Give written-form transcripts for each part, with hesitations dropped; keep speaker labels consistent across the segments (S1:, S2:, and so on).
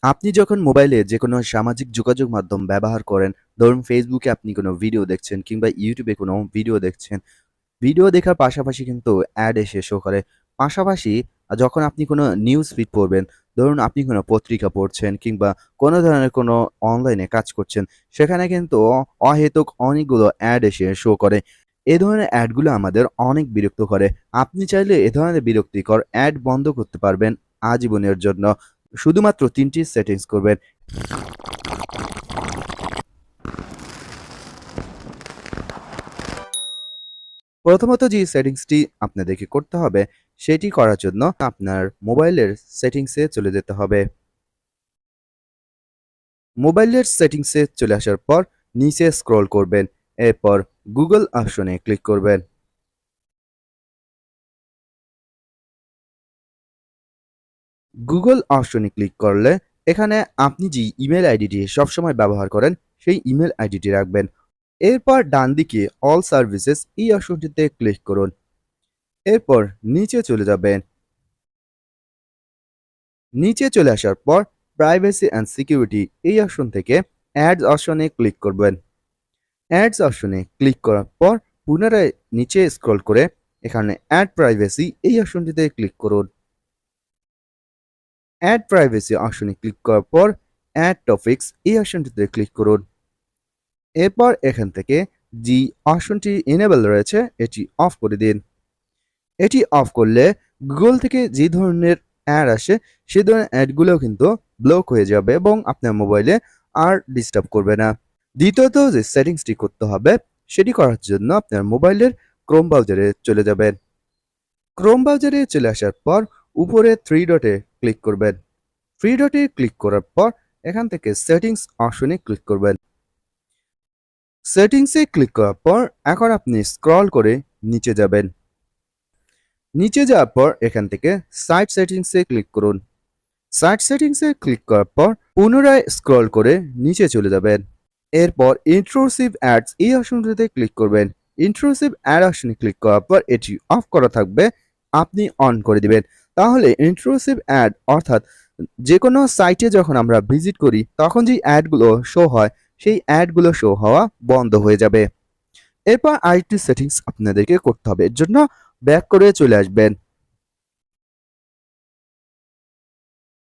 S1: আপনি যখন মোবাইলে যেকোনো সামাজিক যোগাযোগ মাধ্যম ব্যবহার করেন, ধরুন ফেসবুকে আপনি কোনো ভিডিও দেখছেন কিংবা ইউটিউবে কোনো ভিডিও দেখছেন। ভিডিও দেখার পাশাপাশি কিন্তু অ্যাড এসে শো করে। পাশাপাশি যখন আপনি কোনো নিউজ ফিড পড়বেন, ধরুন আপনি কোনো পত্রিকা পড়ছেন কিংবা কোনো ধরনের কোনো অনলাইনে কাজ করছেন, সেখানে কিন্তু অহেতুক অনেকগুলো অ্যাড এসে শো করে। এ ধরনের অ্যাডগুলো আমাদের অনেক বিরক্ত করে। আপনি চাইলে এ ধরনের বিরক্তিকর অ্যাড বন্ধ করতে পারবেন আজীবনের জন্য। শুধুমাত্র ৩ টি সেটিংস করবেন। প্রথমত যে সেটিংসটি আপনাদেরকে করতে হবে, সেটি করার জন্য আপনার মোবাইলের সেটিংসে চলে যেতে হবে। মোবাইলের সেটিংসে চলে আসার পর নিচে স্ক্রল করবেন। এরপর গুগল অপশনে ক্লিক করবেন। গুগল অপশনে ক্লিক করলে এখানে আপনি যে ইমেল আইডিটি সবসময় ব্যবহার করেন, সেই ইমেল আইডিটি রাখবেন। এরপর ডান দিকে অল সার্ভিসেস এই অপশনটিতে ক্লিক করুন। এরপর নিচে চলে যাবেন। নিচে চলে আসার পর প্রাইভেসি অ্যান্ড সিকিউরিটি এই অপশন থেকে অ্যাডস অপশনে ক্লিক করবেন। অ্যাডস অপশনে ক্লিক করার পর পুনরায় নিচে স্ক্রল করে এখানে অ্যাড প্রাইভেসি এই অপশনটিতে ক্লিক করুন। অ্যাড প্রাইভেসি অপশনে ক্লিক করার পর অ্যাড টপিকস এই অপশনটিতে ক্লিক করুন। এরপর এখান থেকে যে অপশনটি এনেবল রয়েছে এটি অফ করে দিন। এটি অফ করলে গুগল থেকে যে ধরনের অ্যাড আসে সেই ধরনের অ্যাডগুলোও কিন্তু ব্লক হয়ে যাবে এবং আপনার মোবাইলে আর ডিস্টার্ব করবে না। দ্বিতীয়ত যে সেটিংসটি করতে হবে, সেটি করার জন্য আপনার মোবাইলের ক্রোম ব্রাউজারে চলে যাবেন। ক্রোম ব্রাউজারে চলে আসার পর উপরে থ্রি ডটে ক্লিক করবেন। থ্রি ডটে ক্লিক করার পর এখান থেকে সেটিংস অপশনে ক্লিক করবেন। সেটিংসে ক্লিক করার পর এখন আপনি স্ক্রল করে নিচে যাবেন। নিচে যাওয়ার পর এখান থেকে সাইট সেটিংসে ক্লিক করুন। সাইট সেটিংসে ক্লিক করার পর পুনরায় স্ক্রল করে নিচে চলে যাবেন। এরপর ইন্ট্রুসিভ অ্যাডস এই অপশনটিতে ক্লিক করবেন। ইন্ট্রুসিভ অ্যাড অপশনে ক্লিক করার পর এটি অফ করা থাকবে, আপনি অন করে দিবেন। তাহলে ইন্ট্রুসিভ অ্যাড অর্থাৎ যে কোনো সাইটে যখন আমরা ভিজিট করি তখন যে অ্যাডগুলো শো হয়, সেই অ্যাডগুলো শো হওয়া বন্ধ হয়ে যাবে। এরপর আরেকটি সেটিংস আপনাদেরকে করতে হবে। এর জন্য ব্যাক করে চলে আসবেন।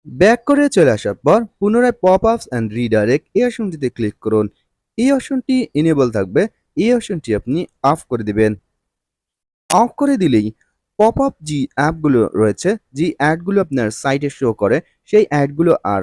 S1: ব্যাক করে চলে আসার পর পুনরায় পপ আপস অ্যান্ড রিডাইরেক্ট এই অপশনটিতে ক্লিক করুন। এই অপশনটি এনেবল থাকবে, এই অপশনটি আপনি অফ করে দিবেন। অফ করে দিলেই পপ আপ যে অ্যাপগুলো রয়েছে, যে অ্যাডগুলো আপনার সাইটে শো করে, সেই অ্যাডগুলো আর